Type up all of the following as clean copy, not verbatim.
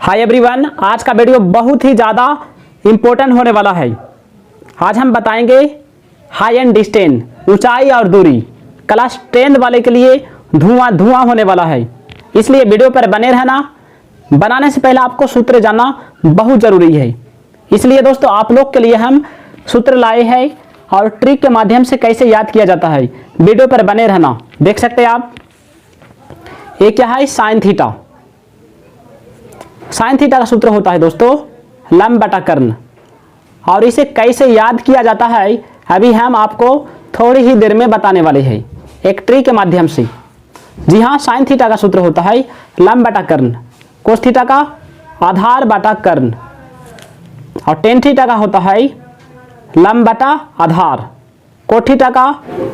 Hi everyone, आज का video बहुत ही ज़्यादा इम्पोर्टेंट होने वाला है। आज हम बताएंगे हाई एंड डिस्टेंस, ऊंचाई और दूरी। क्लास 10 वाले के लिए धुआं होने वाला है, इसलिए वीडियो पर बने रहना। बनाने से पहले आपको सूत्र जानना बहुत ज़रूरी है, इसलिए दोस्तों आप लोग के लिए हम सूत्र लाए हैं और ट्रिक के माध्यम से कैसे याद किया जाता है। वीडियो पर बने रहना। देख सकते हैं आप, ये क्या है, साइन थीटा। साइन थीटा का सूत्र होता है दोस्तों लंब बटा कर्ण, और इसे कैसे याद किया जाता है अभी हम आपको थोड़ी ही देर में बताने वाले हैं एक ट्रिक के माध्यम से। जी हाँ, साइन थीटा का सूत्र होता है लंब बटा कर्ण, कोस थीटा का आधार बटा कर्ण, और टेन थीटा का होता है लंब बटा आधार, कोट थीटा का।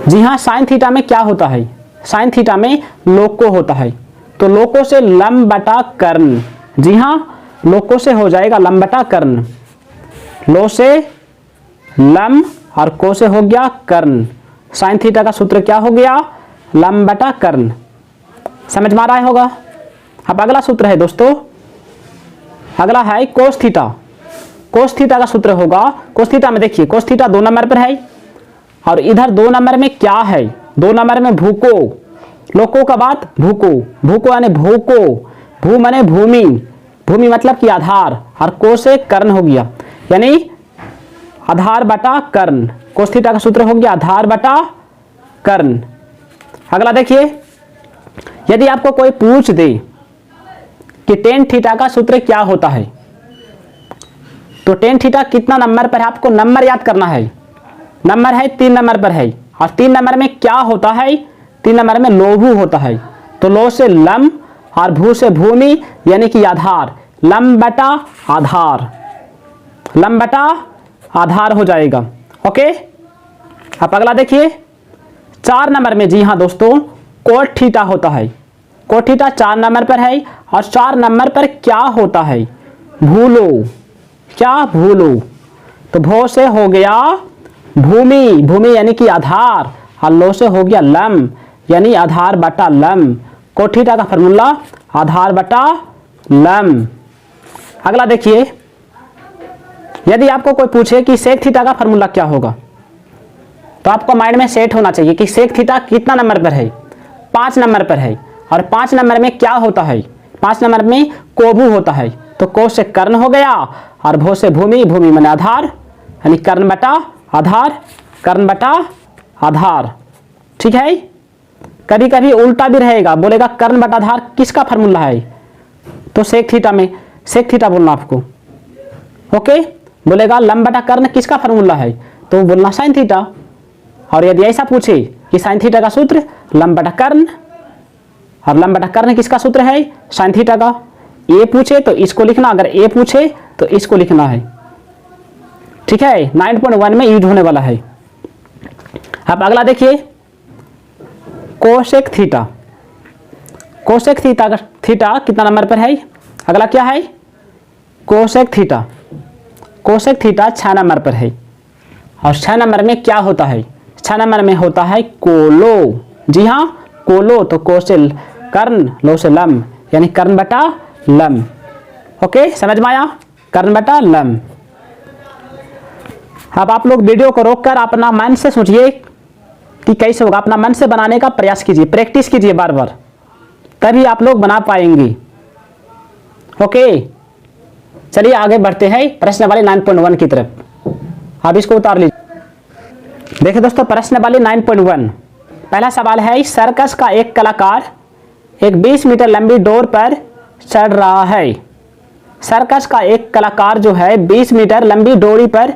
जी हाँ, साइन थीटा में क्या होता है, साइन थीटा में लोको होता है, तो लोको से लंब बटा कर्ण। जी हाँ, लोको से हो जाएगा लंब बटा कर्ण, लो से लंब और को से हो गया कर्ण। साइन थीटा का सूत्र क्या हो गया, लंब बटा कर्ण। समझ में आ रहा होगा। अब अगला सूत्र है दोस्तों, अगला है कोस थीटा। कोस थीटा का सूत्र होगा, कोस थीटा में देखिए, कोस थीटा 2 नंबर पर है और इधर 2 नंबर में क्या है, 2 नंबर में भूको। लोको का बात भूको, भूको यानी भूको, भू माने भूमि, भूमि मतलब कि आधार, और को से कर्ण हो गया, यानी आधार बटा कर्ण। कोस थीटा का सूत्र हो गया आधार बटा कर्ण। अगला देखिए, यदि आपको कोई पूछ दे कि टेन थीटा का सूत्र क्या होता है, तो टेन थीटा कितना नंबर पर है आपको नंबर याद करना है। नंबर है 3 नंबर पर है, और 3 नंबर में क्या होता है, 3 नंबर में लोभू होता है, तो लो से लंब और भू से भूमि यानी कि आधार, लंब बटा आधार, लंब बटा आधार हो जाएगा। ओके, अब अगला देखिए 4 नंबर में, जी हाँ दोस्तों, कोट थीटा होता है। कोट थीटा 4 नंबर पर है, और 4 नंबर पर क्या होता है, भूलो। क्या भूलो, तो भो से हो गया भूमि, भूमि यानी कि आधार, और लो से हो गया लंब यानी आधार बटा लंब। कोट थीटा का फॉर्मूला आधार बटा लंब। अगला देखिए, यदि आपको कोई पूछे कि सेक थीटा का फॉर्मूला क्या होगा, तो आपको माइंड में सेट होना चाहिए कि सेक थीटा कितना नंबर पर है, 5 नंबर पर है, और 5 नंबर में क्या होता है, 5 नंबर में कोभू होता है, तो को से कर्ण हो गया, और भो से भूमि, भूमि माने आधार, यानी कर्ण बटा आधार, कर्ण बटा आधार। ठीक है, कभी कभी उल्टा भी रहेगा, बोलेगा कर्ण बटा आधार किसका फॉर्मूला है, तो सेक थीटा में सेक थीटा बोलना आपको। ओके, बोलेगा लंब बटा कर्ण किसका फॉर्मूला है, तो बोलना साइन थीटा। और यदि ऐसा पूछे कि साइन थीटा का सूत्र लंब बटा कर्ण, और लंब बटा कर्ण किसका सूत्र है, साइन थीटा का। ए पूछे तो इसको लिखना, अगर ए पूछे तो इसको लिखना है। ठीक है, 9.1 में यूज होने वाला है। अब अगला देखिए कोसेक थीटा। कोसेक थीटा कितना नंबर पर है, अगला क्या है, cosec theta. Cosec theta 6 number पर है, और 6 नंबर में क्या होता है, 6 नंबर में होता है कोलो। जी हाँ, कोलो, तो को से कर्ण, लो से लंब, यानी कर्ण बटा लंब। ओके, समझ में आया, कर्ण बटा लंब। अब आप लोग वीडियो को रोककर अपना मन से सोचिए कि कैसे होगा, अपना मन से बनाने का प्रयास कीजिए, प्रैक्टिस कीजिए बार बार, तभी आप लोग बना पाएंगे। ओके, चलिए आगे बढ़ते हैं प्रश्न वाले 9.1 की तरफ। अब इसको उतार लीजिए। देखिए दोस्तों, प्रश्न वाले 9.1 पहला सवाल है, सर्कस का एक कलाकार एक 20 मीटर लंबी डोर पर चढ़ रहा है। सर्कस का एक कलाकार जो है 20 मीटर लंबी डोरी पर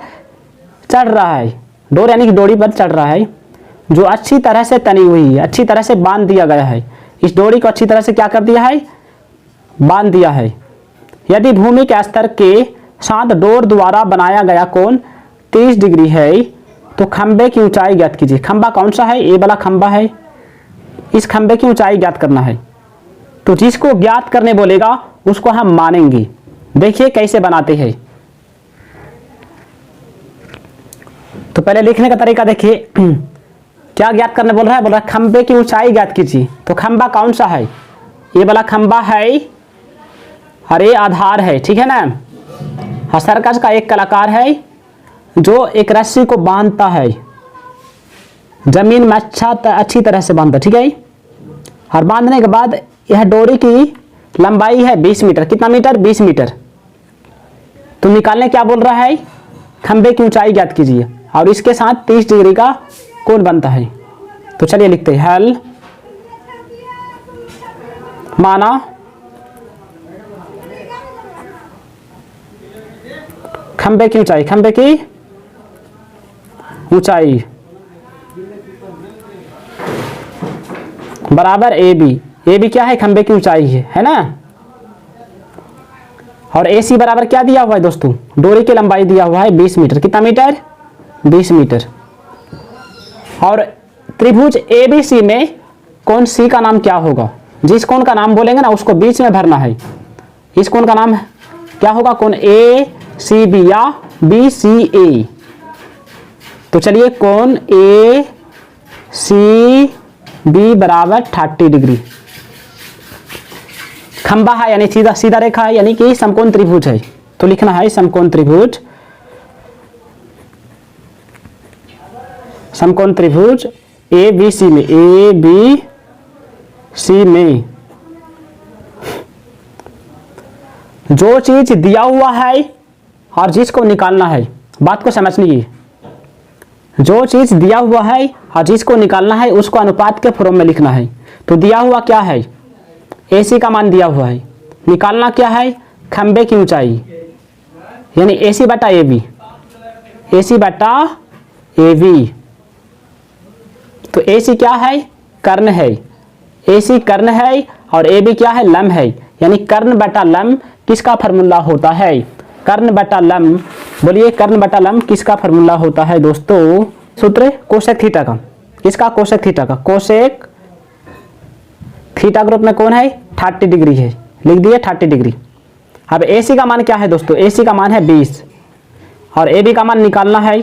चढ़ रहा है, डोर यानी कि डोरी पर चढ़ रहा है, जो अच्छी तरह से तनी हुई है, अच्छी तरह से बांध दिया गया है। इस डोरी को अच्छी तरह से क्या कर दिया है, बांध दिया है। यदि भूमि के स्तर के साथ डोर द्वारा बनाया गया कोण 30 डिग्री है, तो खंबे की ऊंचाई ज्ञात कीजिए। खंबा कौन सा है, ये वाला खंबा है, इस खंबे की ऊंचाई ज्ञात करना है। तो जिसको ज्ञात करने बोलेगा उसको हम मानेंगे। देखिए कैसे बनाते हैं। तो पहले लिखने का तरीका देखिए, क्या ज्ञात करने बोल रहा है, बोल रहा है खंबे की ऊंचाई ज्ञात कीजिए। तो खंबा कौन सा है, ये वाला खंबा है और ये आधार है, ठीक है ना। हाँ, सर्कस का एक कलाकार है जो एक रस्सी को बांधता है, जमीन में अच्छी तरह से बांधता, ठीक है। और बांधने के बाद यह डोरी की लंबाई है 20 मीटर। कितना मीटर? 20 मीटर। तो निकालने क्या बोल रहा है? खंबे की ऊंचाई ज्ञात कीजिए और इसके साथ 30 डिग्री का कोण बनता है। तो चलिए लिखते हैं, हल माना खंबे की ऊंचाई, खंबे की ऊंचाई बराबर ए बी। ए बी क्या है? खंबे की ऊंचाई है ना। और ए सी बराबर क्या दिया हुआ है दोस्तों? डोरी की लंबाई दिया हुआ है 20 मीटर। कितना मीटर? 20 मीटर। और त्रिभुज ए बी सी में कोण सी का नाम क्या होगा? जिस कोण का नाम बोलेंगे ना उसको बीच में भरना है। इस कोण का नाम क्या होगा? कोण ए सी बी या बी सी ए। तो चलिए, कोण ए सी बी बराबर 30 डिग्री। खंबा है यानी सीधा सीधा रेखा है, यानी कि समकोण त्रिभुज है। तो लिखना है समकोण त्रिभुज, समकोण त्रिभुज ए बी सी में, ए बी सी में जो चीज दिया हुआ है और जिसको निकालना है, बात को समझ लीजिए। जो चीज दिया हुआ है और जिसको निकालना है उसको अनुपात के फॉर्म में लिखना है। तो दिया हुआ क्या है? AC का मान दिया हुआ है। निकालना क्या है? खंबे की ऊंचाई, यानी AC बटा AB, AC बटा AB। तो AC क्या है? कर्ण है। AC कर्ण है और AB क्या है? लंब है। यानी कर्ण बटा लंब किसका फॉर्मूला होता है? कर्ण बटा लंब, बोलिए कर्ण बटा लंब किसका फॉर्मूला होता है दोस्तों? सूत्र कोसेक थीटा का। किसका? कोसेक थीटा का। कोसेक थीटा ग्रुप में कौन है? 30 डिग्री है। लिख दिए 30 डिग्री। अब AC का मान क्या है दोस्तों? AC का मान है 20 और AB का मान निकालना है।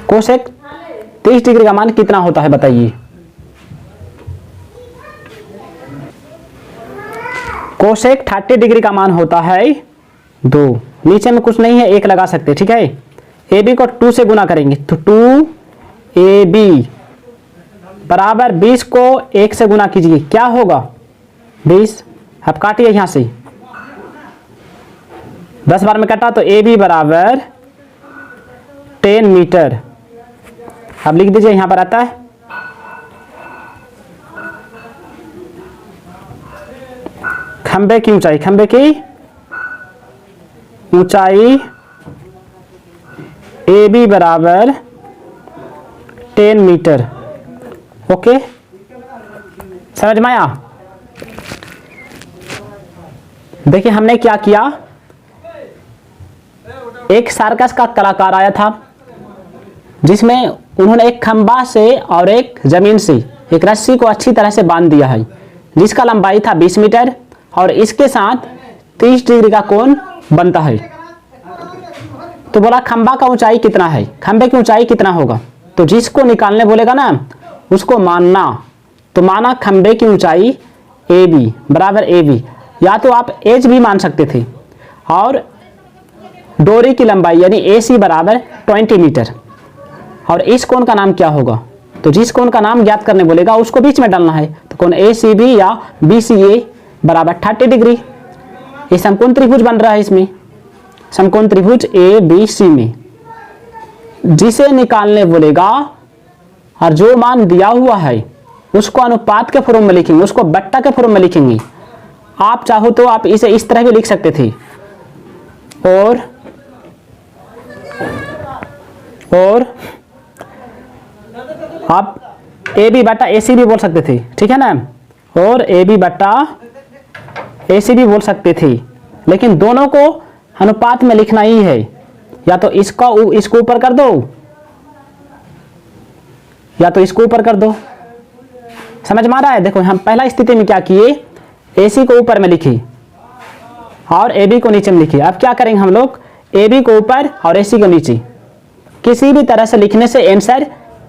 कोसेक 30 डिग्री का मान कितना होता है बताइए? कोसेक 30 डिग्री का मान होता है 2। नीचे में कुछ नहीं है, 1 लगा सकते, ठीक है। AB को 2 से गुना करेंगे तो 2AB बराबर 20 को 1 से गुना कीजिए, क्या होगा? 20। अब काटिए यहां से, 10 बार में कटा तो AB बराबर 10 मीटर। अब लिख दीजिए, यहां पर आता है खंबे की ऊंचाई, खंबे की ऊंचाई AB बराबर 10 मीटर। ओके, समझ में आया? देखिए हमने क्या किया, एक सर्कस का कलाकार आया था जिसमें उन्होंने एक खंबा से और एक जमीन से एक रस्सी को अच्छी तरह से बांध दिया है, जिसका लंबाई था 20 मीटर और इसके साथ 30 डिग्री का कोण बनता है। तो बोला खंबा का ऊंचाई कितना है, खंबे की ऊंचाई कितना होगा? तो जिसको निकालने बोलेगा ना उसको मानना। तो माना खंबे की ऊंचाई AB बराबर AB, या तो आप एच भी मान सकते थे, और डोरी की लंबाई यानी AC बराबर 20 मीटर। और इस कोण का नाम क्या होगा? तो जिस कोण का नाम ज्ञात करने बोलेगा उसको बीच में डालना है। तो कोण ACB या BCA बराबर 30 डिग्री। ये समकोण त्रिभुज बन रहा है। इसमें समकोण त्रिभुज ABC में जिसे निकालने बोलेगा और जो मान दिया हुआ है उसको अनुपात के फॉर्म में लिखेंगे, उसको बट्टा के फॉर्म में लिखेंगे। आप चाहो तो आप इसे इस तरह भी लिख सकते थे, और आप AB बटा AC भी बोल सकते थे, ठीक है ना, और AB बटा AC भी बोल सकते थे, लेकिन दोनों को अनुपात में लिखना ही है। या तो इसको ऊपर कर दो या तो इसको ऊपर कर दो। समझ में आ रहा है? देखो हम पहला स्थिति में क्या किए, AC को ऊपर में लिखी और AB को नीचे में लिखी। अब क्या करेंगे हम लोग, AB को ऊपर और AC को नीचे। किसी भी तरह से लिखने से आंसर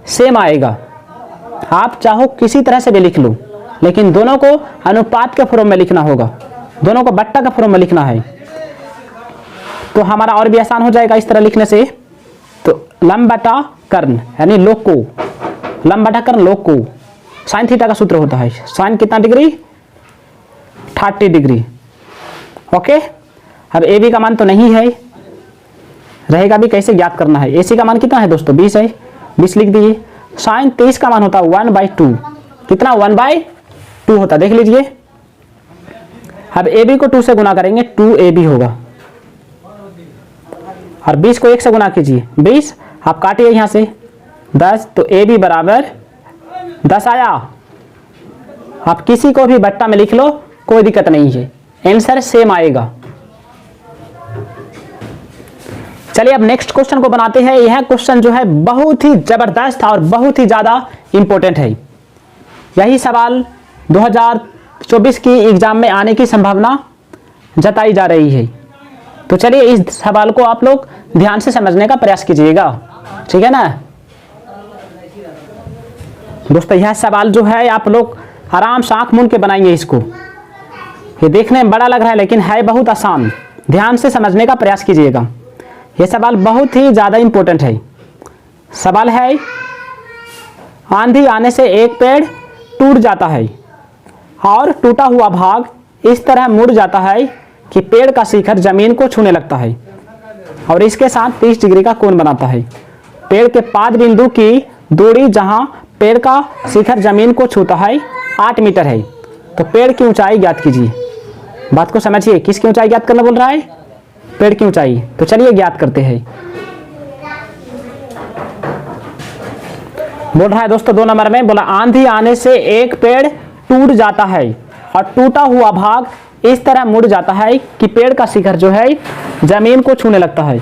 सेम आएगा। आप चाहो किसी तरह से भी लिख लो, लेकिन दोनों को अनुपात के फॉर्म में लिखना होगा। दोनों को बट्टा का फॉर्म में लिखना है तो हमारा और भी आसान हो जाएगा इस तरह लिखने से। तो लंब बटा कर्ण यानी लोग को, लंब बटा कर्ण लोग को, साइन थीटा का सूत्र होता है साइन कितना डिग्री 30 डिग्री। ओके, अब ए बी का मान तो नहीं है, रहेगा भी, कैसे ज्ञात करना है। ए सी का मान कितना है दोस्तों 20 है, 20 लिख दीजिए। साइन 23 का मान होता है 1/2, कितना 1/2 होता, देख लीजिए। अब ए बी को 2 से गुना करेंगे 2ab होगा, और 20 को 1 से गुना कीजिए 20, आप काटिए यहां से 10, तो ए बी बराबर 10 आया। आप किसी को भी बट्टा में लिख लो, कोई दिक्कत नहीं है, आंसर सेम आएगा। चलिए अब नेक्स्ट क्वेश्चन को बनाते हैं। यह क्वेश्चन जो है बहुत ही जबरदस्त और बहुत ही ज्यादा इंपॉर्टेंट है। यही सवाल 2024 की एग्जाम में आने की संभावना जताई जा रही है। तो चलिए इस सवाल को आप लोग ध्यान से समझने का प्रयास कीजिएगा, ठीक है ना दोस्तों। यह सवाल जो है आप लोग आराम से आंख मूंद के बनाएंगे इसको। ये देखने में बड़ा लग रहा है लेकिन है बहुत आसान, ध्यान से समझने का प्रयास कीजिएगा। यह सवाल बहुत ही ज़्यादा इंपॉर्टेंट है। सवाल है, आंधी आने से एक पेड़ टूट जाता है और टूटा हुआ भाग इस तरह मुड़ जाता है कि पेड़ का शिखर जमीन को छूने लगता है और इसके साथ 30 डिग्री का कोण बनाता है। पेड़ के पाद बिंदु की दूरी जहां पेड़ का शिखर जमीन को छूता है 8 मीटर है। तो पेड़ की ऊंचाई ज्ञात कीजिए। बात को समझिए, किसकी ऊंचाई ज्ञात करना बोल रहा है, पेड़ की ऊंचाई। तो चलिए ज्ञात करते हैं। बोल रहा है दोस्तों 2 नंबर में, बोला आंधी आने से एक पेड़ टूट जाता है और टूटा हुआ भाग इस तरह मुड़ जाता है कि पेड़ का शिखर जो है जमीन को छूने लगता है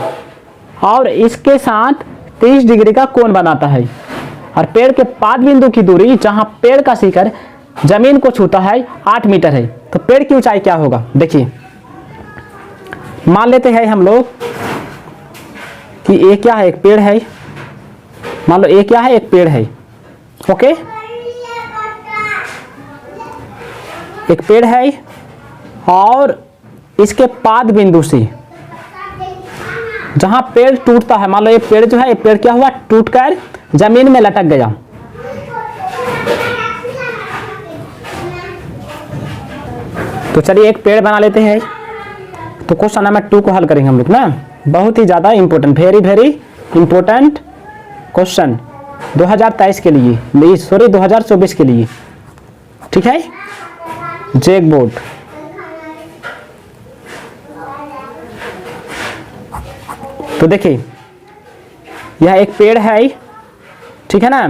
और इसके साथ 30 डिग्री का कोण बनाता है। और पेड़ के पाद बिंदु की दूरी जहां पेड़ का शिखर जमीन को छूता है 8 मीटर है। तो पेड़ की ऊंचाई क्या होगा, देखिए मान लेते हैं हम लोग कि ये क्या है, एक पेड़ है। मान लो ये क्या है, एक पेड़ है। ओके, एक पेड़ है और इसके पाद बिंदु से जहां पेड़ टूटता है, मान लो ये पेड़ जो है, ये पेड़ क्या हुआ, टूटकर जमीन में लटक गया। तो चलिए एक पेड़ बना लेते हैं। तो क्वेश्चन नंबर 2 को हल करेंगे हम लोग ना। बहुत ही ज्यादा important, very very important question 2023 के लिए, सॉरी 2024 के लिए, ठीक है। जैक बोर्ड, तो देखिए यह एक पेड़ है, ठीक है ना।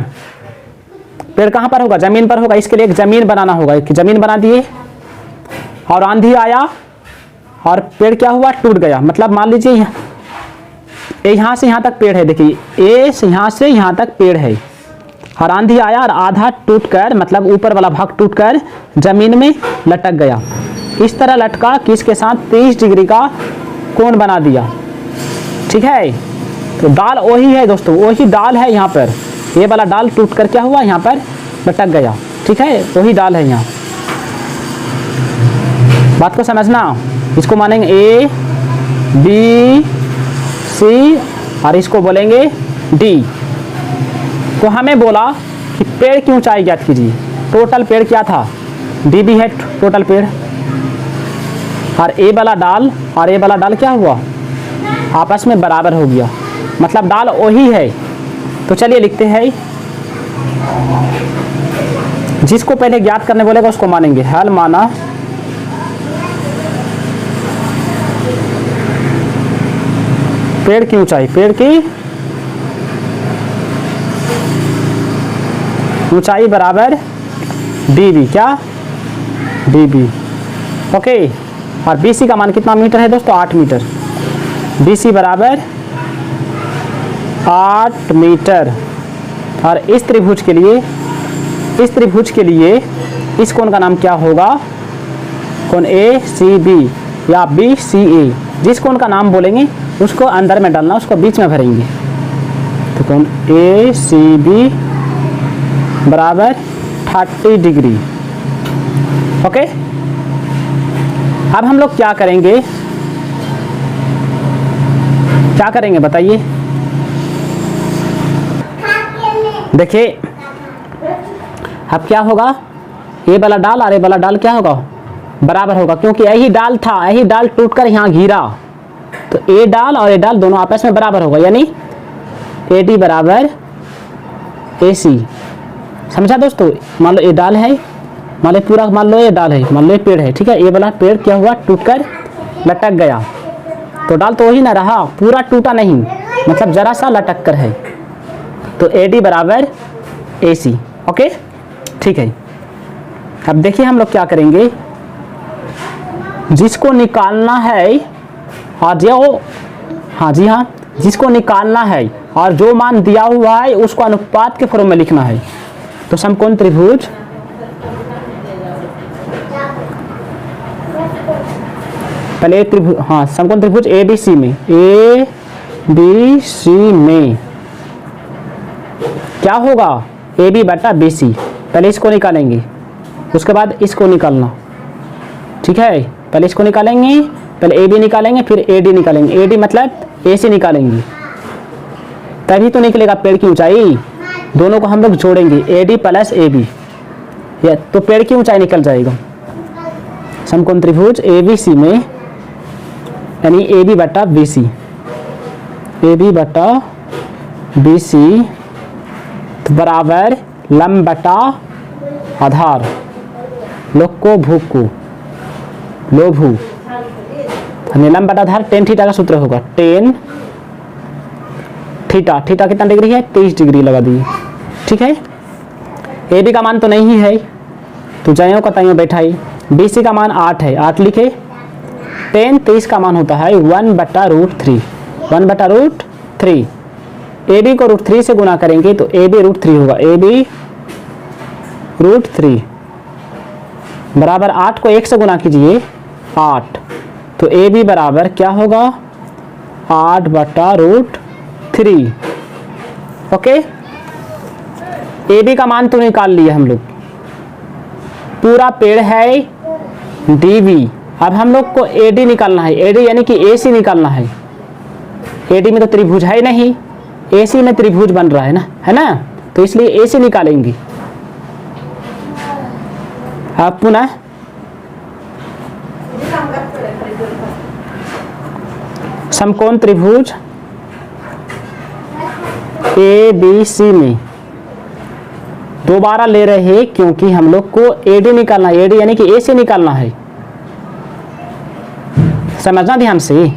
पेड़ कहां पर होगा, जमीन पर होगा। इसके लिए एक जमीन बनाना होगा, एक जमीन बना दिए और आंधी आया और पेड़ क्या हुआ, टूट गया। मतलब मान लीजिए यहां से यहां तक पेड़ है, देखिए ए से यहां तक पेड़ है और आंधी आया और आधा टूटकर, मतलब ऊपर वाला भाग टूटकर जमीन में लटक गया। इस तरह लटका कि इसके साथ 30 डिग्री का कोण बना दिया, ठीक है। तो डाल वही है दोस्तों, वही डाल है यहाँ पर। ये वाला डाल टूट कर क्या हुआ, यहाँ पर लटक गया, ठीक है, वही डाल है यहाँ। बात को समझना, इसको मानेंगे ए बी सी और इसको बोलेंगे डी। तो हमें बोला कि पेड़ की ऊंचाई ज्ञात कीजिए। टोटल पेड़ क्या था, डी बी है टोटल पेड़, और ए वाला डाल और ए वाला डाल क्या हुआ, आपस में बराबर हो गया, मतलब डाल वही है। तो चलिए लिखते हैं, जिसको पहले ज्ञात करने बोलेगा उसको मानेंगे। हल माना, पेड़ की ऊंचाई, पेड़ की ऊंचाई बराबर डी बी, क्या डी बी, ओके। और बी सी का मान कितना मीटर है दोस्तों, 8 मीटर। बी सी बराबर 8 मीटर। और इस त्रिभुज के लिए इस कोण का नाम क्या होगा, कोण ए सी बी या बी सी ए। जिस कोण का नाम बोलेंगे उसको अंदर में डालना, उसको बीच में भरेंगे। तो कोण ए सी बी बराबर 30 डिग्री, ओके। अब हम लोग क्या करेंगे बताइए। देखिए अब क्या होगा, ये वाला डाल और ये वाला डाल क्या होगा, बराबर होगा, क्योंकि यही डाल था, यही डाल टूटकर यहाँ गिरा, तो ए डाल और ए डाल दोनों आपस में बराबर होगा, यानी ए डी बराबर ए सी। समझा दोस्तों। मान लो ए डाल है, मान लो पूरा, मान लो ये डाल है, मान लो ये पेड़ है, ठीक है। ये वाला पेड़ क्या हुआ, टूटकर लटक गया, तो डाल तो वही ना रहा, पूरा टूटा नहीं, मतलब जरा सा लटक कर है, तो ए डी बराबर ए सी। ओके ठीक है। अब देखिए हम लोग क्या करेंगे, जिसको निकालना है और जो, हाँ जी हाँ, जिसको निकालना है और जो मान दिया हुआ है उसको अनुपात के फॉर्म में लिखना है। तो समकोण त्रिभुज पहले त्रिभुज, हाँ समकोण त्रिभुज ए बी सी में, ए बी सी में क्या होगा, ए बी बटा बी सी। पहले इसको निकालेंगे, उसके बाद इसको निकालना, ठीक है। पहले इसको निकालेंगे, पहले ए बी निकालेंगे, फिर ए डी निकालेंगे, ए डी मतलब ए सी निकालेंगे, तभी तो निकलेगा पेड़ की ऊंचाई। दोनों को हम लोग जोड़ेंगे, A D plus A B, या तो पेड़ की ऊंचाई निकल जाएगा। समकोण त्रिभुज ए बी सी में, यानी ए बी बटा बी सी, ए बी बटा बी सी बराबर लंब बटा आधार, लोको भूको लोभू, लंब बटा आधार टेन थीटा का सूत्र होगा, टेन थीटा, थीटा कितना डिग्री है, 30 डिग्री लगा दिए, ठीक है। ए बी का मान तो नहीं है, तो जयों का तयों बैठाई, बी सी का मान 8 है, 8 लिखे, टेन 30 का मान होता है 1/√3, 1/√3। ए बी को √3 से गुना करेंगे तो ए बी √3 होगा, ए बी √3 बराबर 8 को 1 से गुना कीजिए 8, तो ए बी बराबर क्या होगा, 8/√3। ओके, ए बी का मान तो निकाल लिया हम लोग, पूरा पेड़ है डी बी। अब हम लोग को ए डी निकालना है, ए डी यानी कि ए सी निकालना है। ए डी में तो त्रिभुज है नहीं, ए सी में त्रिभुज बन रहा है ना, तो इसलिए ए सी निकालेंगे। अब पुनः समकोण त्रिभुज ए बी सी में दोबारा ले रहे हैं, क्योंकि हम लोग को ए डी निकालना है, ए डी यानी कि ए सी निकालना है, समझना ध्यान से।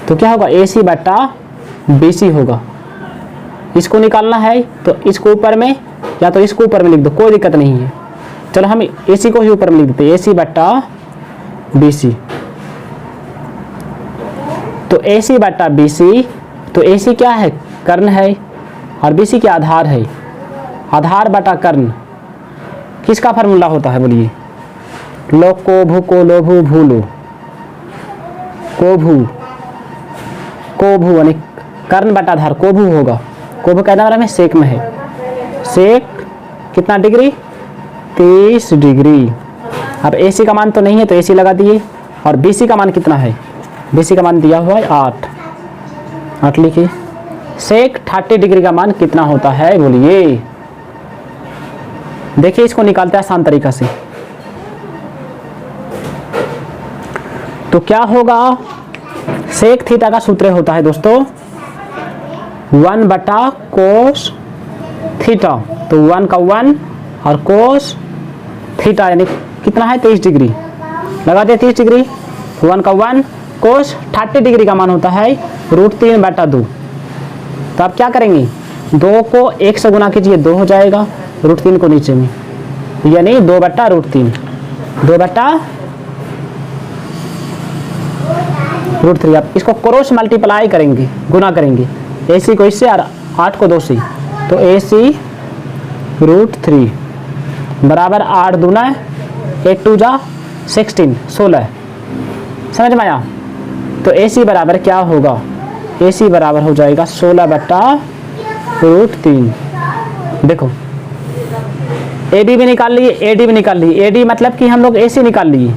तो क्या होगा, ए सी बटा बी सी होगा, इसको निकालना है तो इसको ऊपर में या तो इसको ऊपर में लिख दो, कोई दिक्कत नहीं है। चलो हम ए सी को ही ऊपर में लिख देते, ए सी बटा बी सी। तो ए सी बटा बी सी, तो ए सी क्या है, कर्ण है, और बी सी क्या आधार है, आधार बटा कर्ण। किसका फार्मूला होता है बोलिए, लोको भूको लोभू भूलो, कोभू कोभू यानी कर्ण बटा आधार, कोभू होगा, कोभू कहना वाला में सेक में है, सेक कितना डिग्री, 30 डिग्री। अब ए सी का मान तो नहीं है तो ए सी लगा दिए, और बी सी का मान कितना है, बी सी का मान दिया हुआ है 8 लिखिए, सेक 30 डिग्री का मान कितना होता है बोलिए। देखिए इसको निकालते हैं आसान तरीका से, तो क्या होगा, सेक थीटा का सूत्र होता है दोस्तों 1/cos थीटा, तो 1 का 1 और cos थीटा यानी कितना है 23 डिग्री, लगा दिया 30 डिग्री, 1 का 1 cos 30 डिग्री का मान होता है √3/2। तो आप क्या करेंगे, 2 को 1 से गुना कीजिए 2 हो जाएगा, √3 को नीचे में, यानी 2/√3, 2/√3। आप इसको क्रॉस मल्टीप्लाई करेंगे, गुना करेंगे, ए सी को इससे और 8 को 2 से, तो ए सी √3 बराबर 8 दूना 8 2 जा 16, 16, समझ में आया। तो ए सी बराबर क्या होगा, ए सी बराबर हो जाएगा 16/√3। देखो ए डी भी निकाल लिए, ए डी भी निकाल लिए, ए डी मतलब कि हम लोग ए सी निकाल लिए,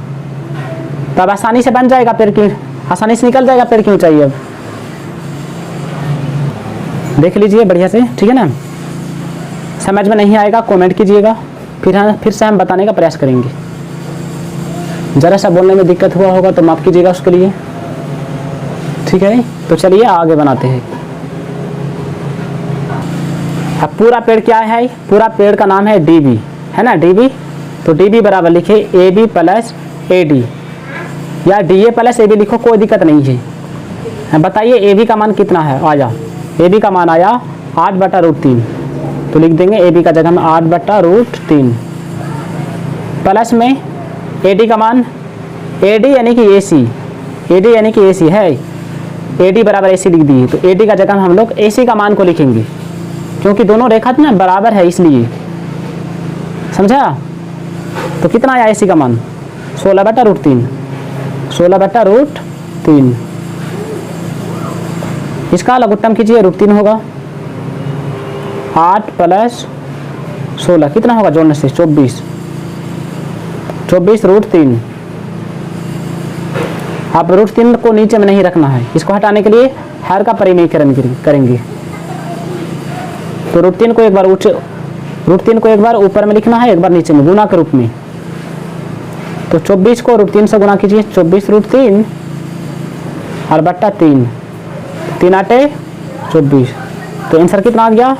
तो अब आसानी से बन जाएगा पेड़ क्यों, आसानी से निकल जाएगा पेड़ की ऊंचाई। अब देख लीजिए बढ़िया से, ठीक है ना। समझ में नहीं आएगा कमेंट कीजिएगा, फिर से हम बताने का प्रयास करेंगे। ज़रा सा बोलने में दिक्कत हुआ होगा तो माफ़ कीजिएगा उसके लिए, ठीक है। तो चलिए आगे बनाते हैं। अब पूरा पेड़ क्या है, पूरा पेड़ का नाम है DB, है ना, DB। तो DB बराबर लिखे AB प्लस AD या DA प्लस AB लिखो, कोई दिक्कत नहीं है। बताइए AB का मान कितना है, आया AB का मान आया 8/√3। तो लिख देंगे AB का जगह में 8/√3 प्लस में AD का मान, AD यानी कि AC, AD यानी कि AC है, AD बराबर AC लिख दिए। तो AD का जगह हम लोग AC का मान को लिखेंगे, क्योंकि दोनों रेखा ना बराबर है इसलिए, समझा। तो कितना आया AC का मान 16/√3, 16/√3। इसका लघुत्तम कीजिए, √3 होगा। 8 + 16 कितना होगा जोड़ने से 24, 24√3। आप √3 को नीचे में नहीं रखना है, इसको हटाने के लिए हर का परिमेयकरण करेंगे। तो √3 को एक बार ऊपर में लिखना है, एक बार नीचे में, गुना के रूप में। तो 24 को √3 से गुना कीजिए, 24√3 और बट्टा 3, 3 8 24। तो आंसर कितना आ गया,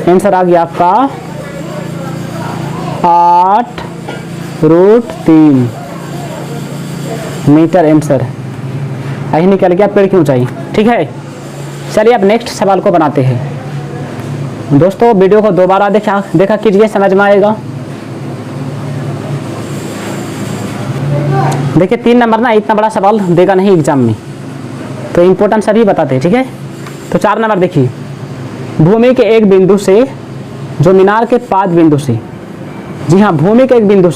आंसर आ गया आपका 8√3 मीटर आंसर यही निकल गया पेड़ की ऊंचाई, ठीक है। चलिए अब नेक्स्ट सवाल को बनाते हैं। दोस्तों वीडियो को दोबारा देखा कीजिए, समझ में आएगा। देखिए 3 नंबर ना इतना बड़ा सवाल देगा नहीं एग्जाम में, तो इम्पोर्टेंट सभी बताते हैं, ठीक है। तो 4 नंबर देखिए, भूमि के एक बिंदु से जो मीनार के पाद बिंदु से, जी हाँ भूमि के एक बिंदु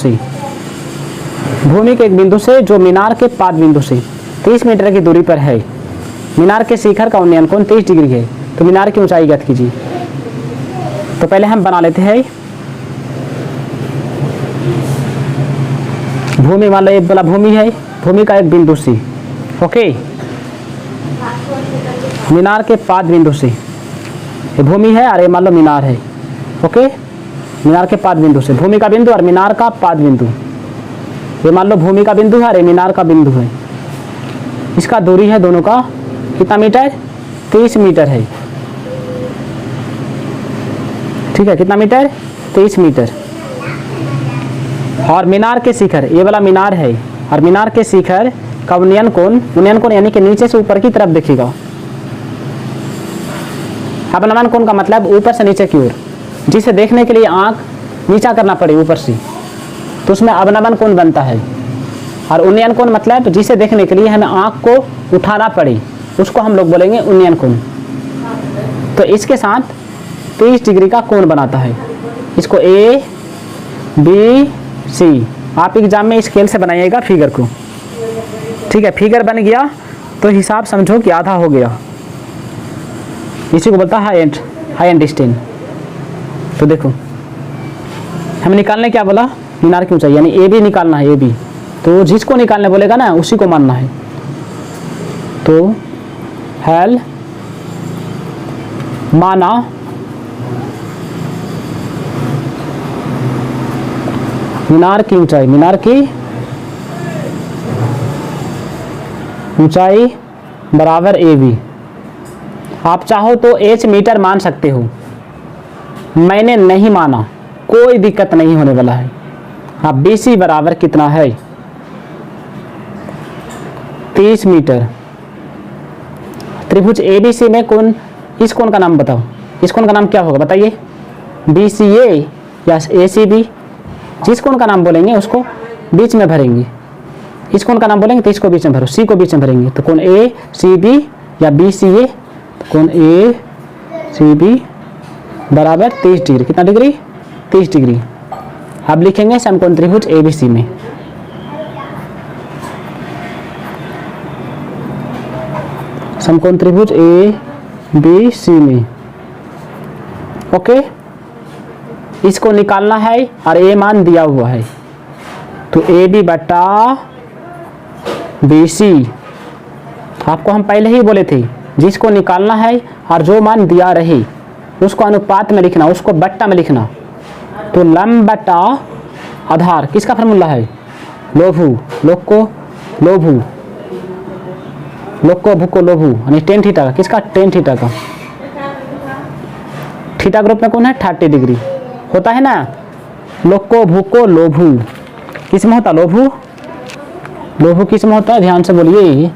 से जो मीनार के पाद बिंदु से 30 मीटर की दूरी पर है, मीनार के शिखर का उन्नयन कोण 30 डिग्री है। तो मीनार की ऊंचाई ज्ञात कीजिए। तो पहले हम बना लेते हैं भूमि, मान लो एक वाला भूमि है, भूमि का एक बिंदु से, ओके, मीनार के पाद बिंदु से, ये भूमि है और ये मान लो मीनार है, ओके, मीनार के पाद बिंदु से, भूमि का बिंदु और मीनार का पाद बिंदु, ये मान लो भूमि का बिंदु है और ये मीनार का बिंदु है। इसका दूरी है दोनों का कितना मीटर, 30 मीटर है, ठीक है। कितना मीटर, 30 मीटर। और मीनार के शिखर, ये वाला मीनार है और मीनार के शिखर का उन्नयन कोण यानी कि नीचे से ऊपर की तरफ देखेगा। अवनमन कोण का मतलब ऊपर से नीचे की ओर, जिसे देखने के लिए आंख नीचा करना पड़े ऊपर से, तो उसमें अवनमन कोण बनता है। और उन्नयन कोण मतलब जिसे देखने के लिए हमें आंख को उठाना पड़े, उसको हम लोग बोलेंगे उन्नयन कोण। तो इसके साथ 30 डिग्री का कोण बनाता है। इसको ABC, आप एग्जाम में स्केल से बनाइएगा फिगर को, ठीक है। फिगर बन गया तो हिसाब समझो कि आधा हो गया, इसी को बोलता है हाई एंड डिस्टेंस। तो देखो हमें निकालने क्या बोला, मीनार की ऊंचाई यानी AB निकालना है, AB। तो जिसको निकालने बोलेगा ना उसी को मानना है। तो हेल माना मीनार की ऊंचाई, मीनार की ऊंचाई बराबर AB। आप चाहो तो H मीटर मान सकते हो, मैंने नहीं माना, कोई दिक्कत नहीं होने वाला है। हाँ BC बराबर कितना है, 30 मीटर। त्रिभुज ABC में कोण, इस कोण का नाम बताओ, इस कोण का नाम क्या होगा बताइए, BCA या ACB। जिस कोण का नाम बोलेंगे उसको बीच में भरेंगे, इस कोण का नाम बोलेंगे तो इसको बीच में भरो, C को बीच में भरेंगे। तो कोण ACB या BCA, तो कोण ACB बराबर 30 डिग्री। कितना डिग्री, 30 डिग्री। अब लिखेंगे समकोण त्रिभुज ABC में, समकोण त्रिभुज ABC में, ओके। इसको निकालना है और A मान दिया हुआ है, तो AB बटा BC। आपको हम पहले ही बोले थे जिसको निकालना है और जो मान दिया रहे उसको अनुपात में लिखना, उसको बट्टा में लिखना। तो लंब बटा आधार किसका फार्मूला है? लोभु, लोग को लोभु, लोग को भूको लोभु, यानी टेन थीटा का। किसका? टेन थीटा का। थीटा ग्रुप में कौन है? 30 डिग्री होता है ना। लोग को भूको लोभु किस में होता? लोभु। लोभु किस में होता है? ध्यान से बोलिए।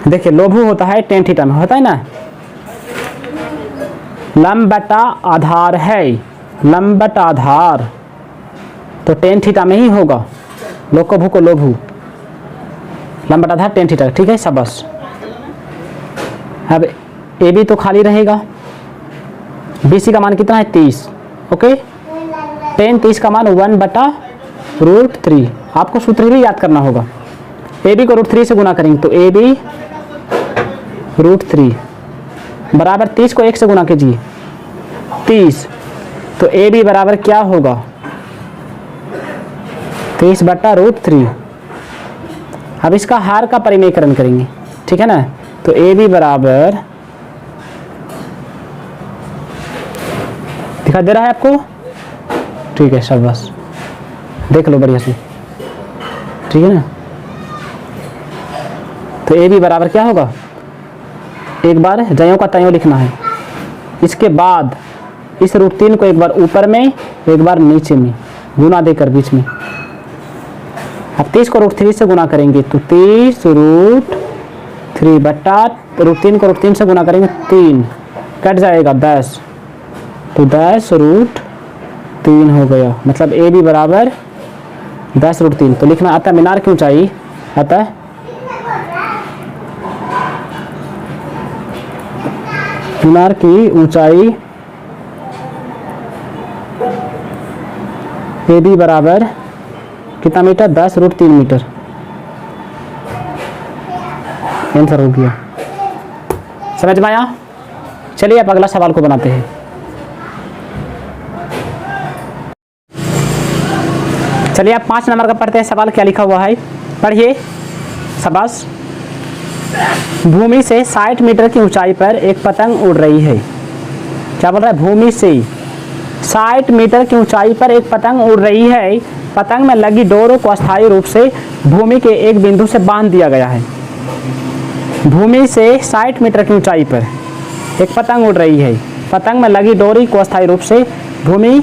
देखिए लोभु होता है टेन थीटा में, होता है ना। लंब बटा आधार है, लंब बटा आधार तो टेन थीटा में ही होगा। लोग को भूको लोभु, लंब बटा आधार टेन थीटा। ठीक है सब बस। अब AB तो खाली रहेगा। BC का मान कितना है? 30। ओके, टेन 30 का मान 1/√3। आपको सूत्र भी याद करना होगा। AB को √3 से गुना करेंगे तो AB √3 बराबर 30 को 1 से गुना कीजिए 30। तो AB बराबर क्या होगा? 30/√3। अब इसका हार का परिमेयकरण करेंगे, ठीक है ना। तो AB बराबर, दिखा दे रहा है आपको? ठीक है सब बस देख लो बढ़िया से, ठीक है ना। तो AB बराबर क्या होगा? एक बार जयों का तयों लिखना है, इसके बाद इस √3 को एक बार ऊपर में एक बार नीचे में गुना देकर बीच में। अब 30 को √3 से गुना करेंगे तो 30√3 बट्टा √3 को √3 से गुना करेंगे 3 कट जाएगा 10, तो 10√3 हो गया। मतलब AB बराबर 10√3। तो लिखना अतः मीनार की ऊंचाई, अतः मीनार की ऊंचाई AB बराबर कितना मीटर? 10√3 मीटर। आंसर हो गया। समझ में आया? चलिए अब अगला सवाल को बनाते हैं। चलिए आप 5 नंबर का पढ़ते हैं। सवाल क्या लिखा हुआ है पढ़िए। शाबाश। भूमि से 60 मीटर की ऊंचाई पर एक पतंग उड़ रही है। क्या बोल रहा है? भूमि से 60 मीटर की ऊंचाई पर एक पतंग उड़ रही है। पतंग में लगी डोरों को अस्थायी रूप से भूमि के एक बिंदु से बांध दिया गया है। भूमि से 60 मीटर की ऊंचाई पर एक पतंग उड़ रही है। पतंग में लगी डोरी को अस्थायी रूप से भूमि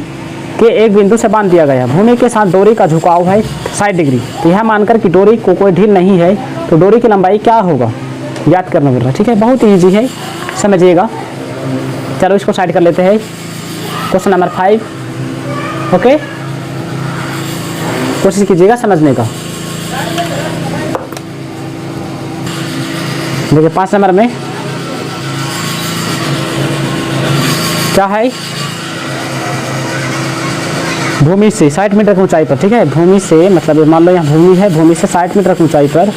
के एक बिंदु से बांध दिया गया। भूमि के साथ डोरी का झुकाव है 60 डिग्री। तो यह मानकर कि डोरी को कोई ढील नहीं है तो डोरी की लंबाई क्या होगा? याद करना पड़ रहा है। ठीक है, बहुत ईजी है, समझिएगा। चलो इसको साइड कर लेते हैं। Question number 5। ओके, कोशिश कीजिएगा समझने का। देखिए 5 नंबर में क्या है? भूमि से 60 मीटर की ऊंचाई पर, ठीक है, भूमि से मतलब मान लो यहाँ भूमि है, भूमि से 60 मीटर की ऊंचाई पर,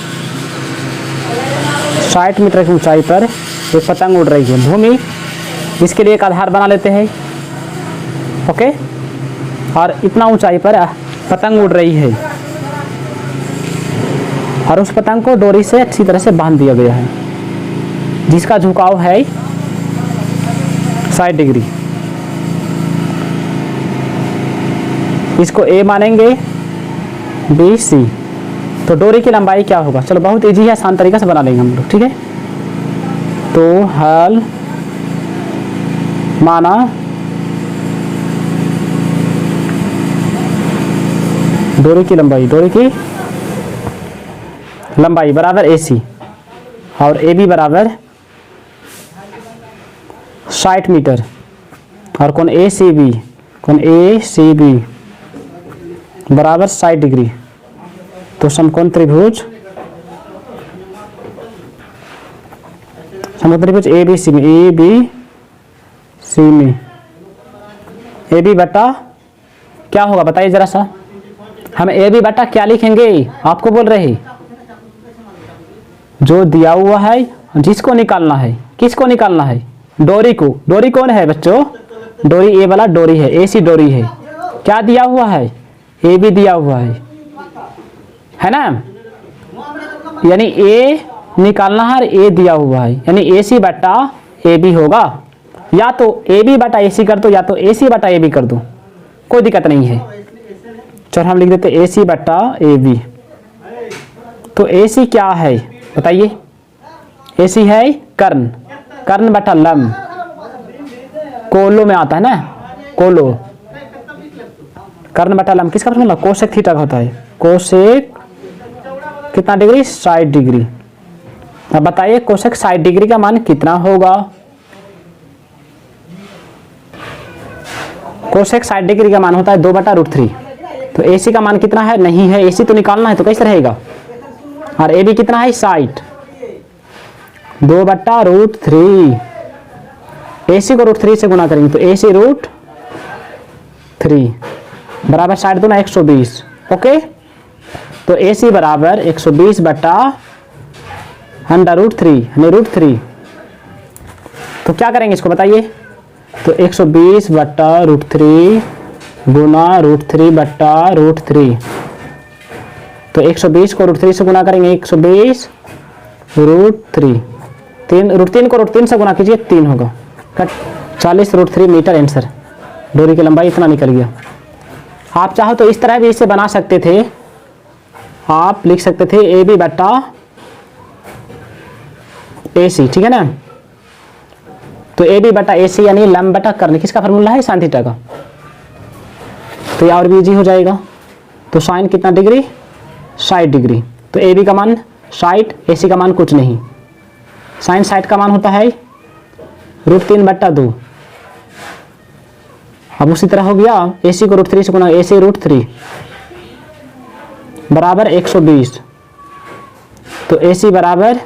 60 मीटर की ऊंचाई पर एक पतंग उड़ रही है। भूमि, इसके लिए एक आधार बना लेते हैं। ओके, और इतना ऊंचाई पर पतंग उड़ रही है और उस पतंग को डोरी से अच्छी तरह से बांध दिया गया है जिसका झुकाव है 60 डिग्री। इसको A मानेंगे, BC। तो डोरी की लंबाई क्या होगा? चलो बहुत इजी है, आसान तरीका से बना लेंगे हम लोग, ठीक है। तो हल माना डोरी की लंबाई, डोरी की लंबाई बराबर AC और AB बराबर 60 मीटर और कोण ACB, कोण ACB बराबर 60 डिग्री। तो समकोण त्रिभुज, समकोण त्रिभुज ABC में, ABC में AB बटा क्या होगा बताइए जरा सा। हम AB बटा क्या लिखेंगे? आपको बोल रहे जो दिया हुआ है जिसको निकालना है। किसको निकालना है? डोरी को। डोरी कौन है बच्चों? डोरी A वाला डोरी है, AC डोरी है। क्या दिया हुआ है? ए भी दिया हुआ है ना, यानी ए निकालना है, ए दिया हुआ है, यानी ए सी बटा ए बी होगा। या तो ए बी बटा ए सी कर दो या तो ए सी बटा ए बी कर दो, कोई दिक्कत नहीं है। चलो हम लिख देते ए सी बटा ए बी। तो ए सी क्या है बताइए? ए सी है कर्ण, कर्ण बटा लंब, कोलो में आता है ना, कोलो, कर्ण बटा लंब किसका फॉर्मूला? कोसेक थीटा का होता है। कोसेक कितना डिग्री? 60 डिग्री। अब बताइए कोसेक 60 डिग्री का मान कितना होगा? कोसेक 60 डिग्री का मान होता है 2/√3। तो ए सी का मान कितना है? नहीं है, ए सी तो निकालना है, तो कैसे रहेगा? और ए बी कितना है? 60, 2/√3। ए सी को √3 से गुना करेंगे तो ए सी √3 बराबर 60 दूना 120। ओके, तो ए सी बराबर 120 बटा √3 यानी √3। तो क्या करेंगे इसको बताइए? तो 120 बटा √3 गुना √3 बटा √3। तो 120 को √3 से गुना करेंगे, 120 √3, 3 को √3 से गुना कीजिए 3 होगा, कट 40 √3 मीटर आंसर। डोरी की लंबाई इतना निकल गया। आप चाहो तो इस तरह भी इसे बना सकते थे, आप लिख सकते थे ए बी बटा ए सी, ठीक है ना। तो ए बी बटा ए सी यानी लंब बटा कर्ण, किसका फॉर्मूला है? साइन थीटा का। तो ये और भी इजी हो जाएगा। तो साइन कितना डिग्री? 60 डिग्री। तो ए बी का मान 60, ए सी का मान कुछ नहीं, साइन 60 का मान होता है √3/2। अब उसी तरह हो गया, ए सी को √3 से गुना, ए सी √3 बराबर 120। तो ए सी बराबर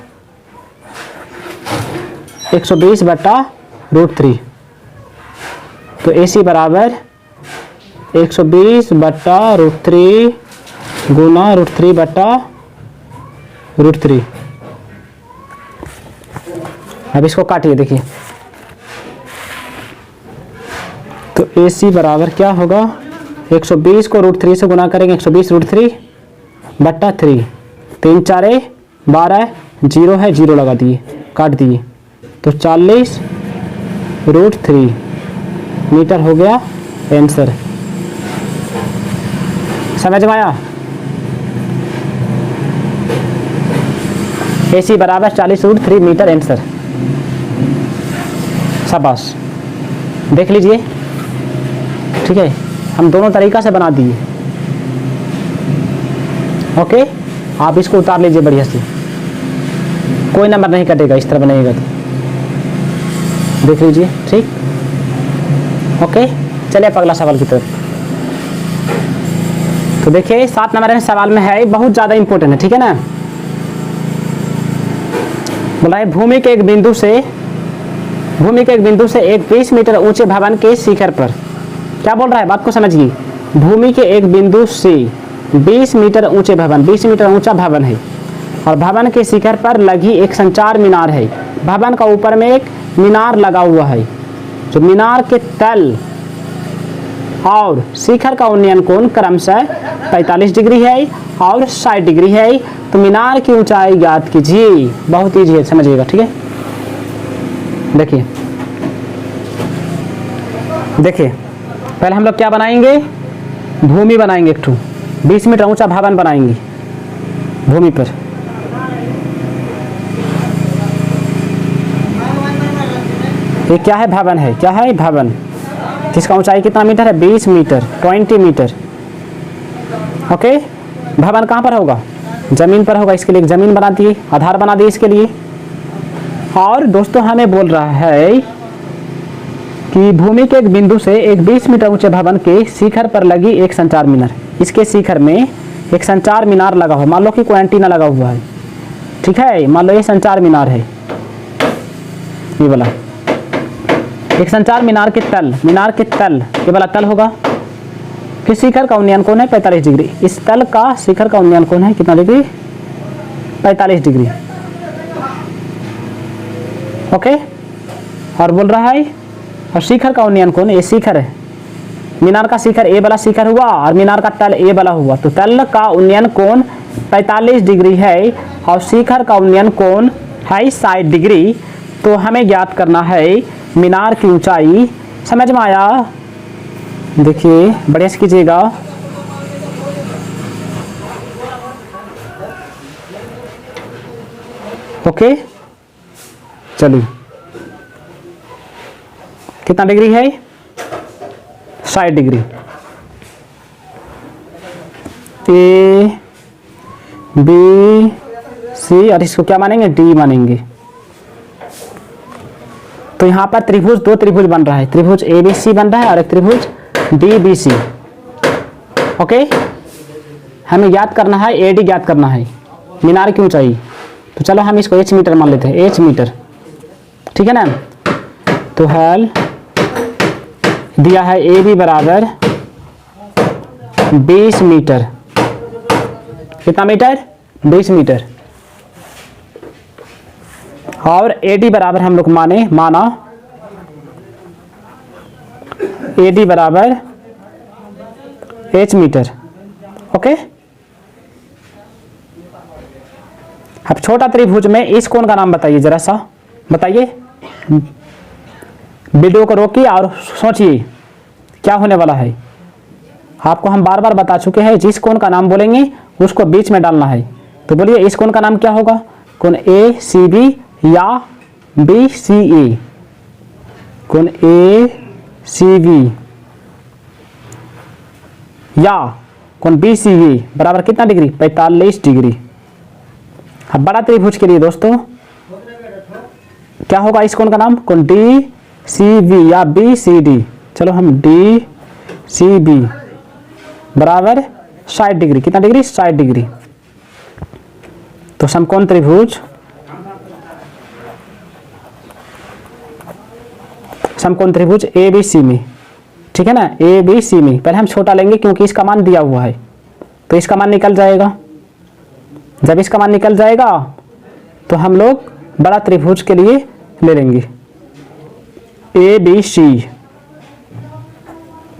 120 बटा √3। तो ए सी बराबर 120 बटा √3 गुना √3 बटा √3। अब इसको काटिए देखिए। तो ए सी बराबर क्या होगा? 120 को √3 से गुना करेंगे, 120 √3 बटा 3, 3 4 12, 0 है 0 लगा दिए, काट दिए। तो 40 √3 मीटर हो गया आंसर। समझ में आया? ए सी बराबर 40 √3 मीटर आंसर। शाबाश, देख लीजिए, ठीक है। हम दोनों तरीका से बना दिए। ओके, आप इसको उतार लीजिए बढ़िया से, कोई नंबर नहीं कटेगा इस तरह बनेगा तो। देख लीजिए, ठीक। ओके, चलिए अब अगला सवाल की तरफ। तो देखिए 7 नंबर में सवाल में है, बहुत ज़्यादा इंपॉर्टेंट है, ठीक है ना। बोला है भूमि के एक बिंदु से एक 20 मीटर ऊंचे भवन के शिखर पर, क्या बोल रहा है बात को समझिए। भूमि के एक बिंदु से 20 मीटर ऊंचे भवन, 20 मीटर ऊंचा भवन है और भवन के शिखर पर लगी एक संचार मीनार है। भवन का ऊपर में एक मीनार लगा हुआ है, जो मीनार के तल और शिखर का उन्नयन कोण क्रमशः 45 डिग्री है और 60 डिग्री है। तो मीनार की ऊंचाई ज्ञात कीजिए। बहुत ईजी है, समझिएगा, ठीक है। देखिए पहले हम लोग क्या बनाएंगे? भूमि बनाएंगे, एक 20 मीटर ऊंचा भवन बनाएंगे भूमि पर। ये क्या है? भवन है। क्या है? भवन, जिसका ऊंचाई कितना मीटर है? 20 मीटर, 20 मीटर। ओके, भवन कहाँ पर होगा? जमीन पर होगा। इसके लिए एक जमीन बना दिए, आधार बना दिए इसके लिए। और दोस्तों हमें बोल रहा है कि भूमि के एक बिंदु से एक 20 मीटर ऊंचे भवन के शिखर पर लगी एक संचार मीनार, इसके शिखर में एक संचार मीनार लगा हुआ, मान लो कि कोई एंटीना लगा हुआ है, ठीक है। मान लो ये संचार मीनार है, ये वाला एक संचार मीनार के तल, ये वाला तल होगा कि शिखर का उन्नयन कोण है 45 डिग्री। इस तल का शिखर का उन्नयन कोण है कितना डिग्री? 45 डिग्री। ओके, और बोल रहा है और शिखर का उन्नयन कोण, ये शिखर है, मीनार का शिखर ए वाला शिखर हुआ और मीनार का तल ए वाला हुआ, तो तल का उन्नयन कोण 45 डिग्री है और शिखर का उन्नयन कोण है 60 डिग्री। तो हमें ज्ञात करना है मीनार की ऊंचाई। समझ में आया? देखिए बढ़िया से कीजिएगा। ओके, चलिए कितना डिग्री है? 60 डिग्री। ए बी सी और इसको क्या मानेंगे? डी मानेंगे। तो यहाँ पर त्रिभुज, दो त्रिभुज बन रहा है, त्रिभुज ए बी सी बन रहा है और एक त्रिभुज डी बी सी। ओके, हमें याद करना है, ए डी ज्ञात करना है, मीनार की ऊंचाई। तो चलो हम इसको एच मीटर मान लेते हैं, एच मीटर, ठीक है ना। तो हल दिया है ए बी बराबर 20 मीटर। कितना मीटर? 20 मीटर। और ए डी बराबर हम लोग माना ए डी बराबर एच मीटर। ओके, अब छोटा त्रिभुज में इस कोण का नाम बताइए, जरा सा बताइए। वीडियो को रोकिए और सोचिए क्या होने वाला है। आपको हम बार बार बता चुके हैं, जिस कोण का नाम बोलेंगे उसको बीच में डालना है। तो बोलिए इस कोण का नाम क्या होगा? कोण ए सी बी या बी सी ए? कोण ए सी बी या कोण बी सी ए बराबर कितना डिग्री? 45 डिग्री। अब बड़ा त्रिभुज के लिए दोस्तों क्या होगा इस कोण का नाम? कोण डी सी बी या बी सी डी। चलो हम डी सी बी बराबर 60 डिग्री। कितना डिग्री? 60 डिग्री। तो समकोण त्रिभुज, समकोण त्रिभुज ए बी सी में, ठीक है ना, ए बी सी में पहले हम छोटा लेंगे क्योंकि इसका मान दिया हुआ है, तो इसका मान निकल जाएगा। जब इसका मान निकल जाएगा तो हम लोग बड़ा त्रिभुज के लिए ले लेंगे ए बी सी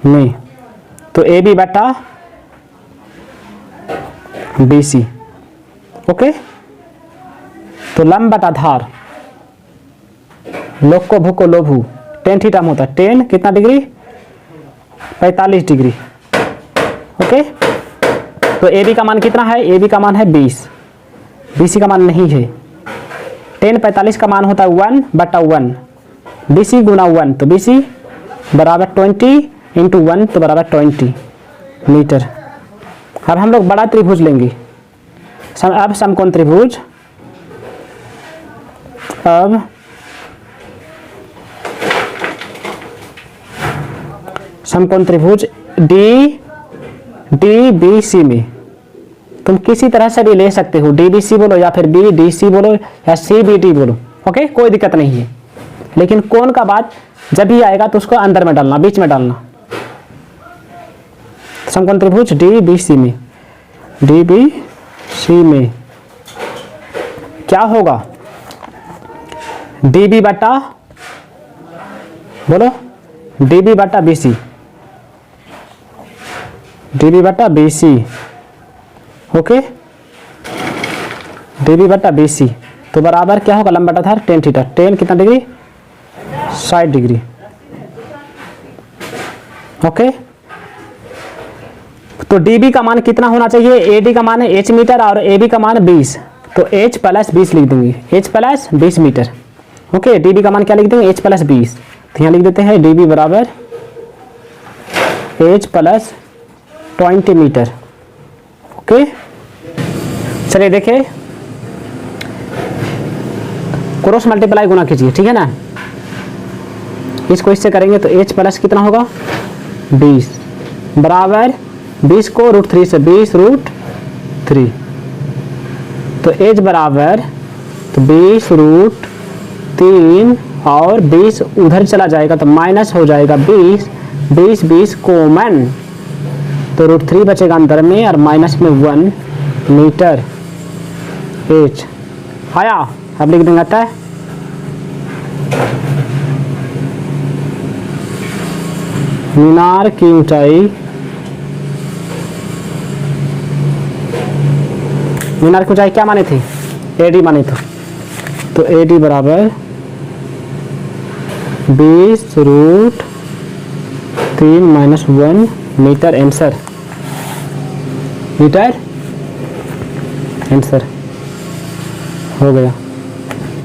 में। तो ए बी बटा बी सी। ओके, तो लंब बटा धार, लोग को भूको लोभू, टेन थीटा में होता है। टेन कितना डिग्री? 45 डिग्री। ओके, तो ए बी का मान कितना है? ए बी का मान है 20, बी सी का मान नहीं है। टेन 45 का मान होता है 1 बटा 1, बी सी गुना 1, तो बी सी बराबर 20 इंटू 1 तो बराबर 20 मीटर। अब हम लोग बड़ा त्रिभुज लेंगे। अब समकोण त्रिभुज, अब समकोण त्रिभुज डी डी बी सी में तुम किसी तरह से भी ले सकते हो, डी बी सी बोलो या फिर बी डी सी बोलो या सी बी डी बोलो। ओके, कोई दिक्कत नहीं है, लेकिन कोण का बात जब भी आएगा तो उसको अंदर में डालना, बीच में डालना। समकोण त्रिभुज डी बी सी में, डी बी सी में क्या होगा? डी बी बटा, बोलो, डी बी बटा बी सी, डी बी बटा B C. Okay, D B बटा बी सी तो बराबर क्या होगा? लंब बटा धार टेन थीटा। टेन कितना डिग्री? 60 डिग्री। ओके, तो dB का मान कितना होना चाहिए? AD का मान है h मीटर और AB का मान 20, तो h प्लस 20 लिख देंगे, h plus 20 metre. Okay, dB का मान क्या लिख देंगे? h plus 20। तो यहाँ लिख देते हैं dB बराबर h प्लस 20 मीटर। ओके, चलिए देखिए, क्रॉस मल्टीप्लाई गुना कीजिए, ठीक है ना। इसको इससे करेंगे तो h प्लस कितना होगा? 20 बराबर 20 को √3 से 20 √3, तो h बराबर तो 20 √3 और 20 उधर चला जाएगा तो माइनस हो जाएगा 20, 20 20 कॉमन, तो √3 बचेगा अंदर में और माइनस में 1 मीटर h आया। अब लिख देंगे आता है मीनार की ऊंचाई, मीनार की ऊंचाई क्या माने थे? एडी माने थे। तो एडी बराबर 20√3 - 1 मीटर। आंसर मीटर, आंसर हो गया।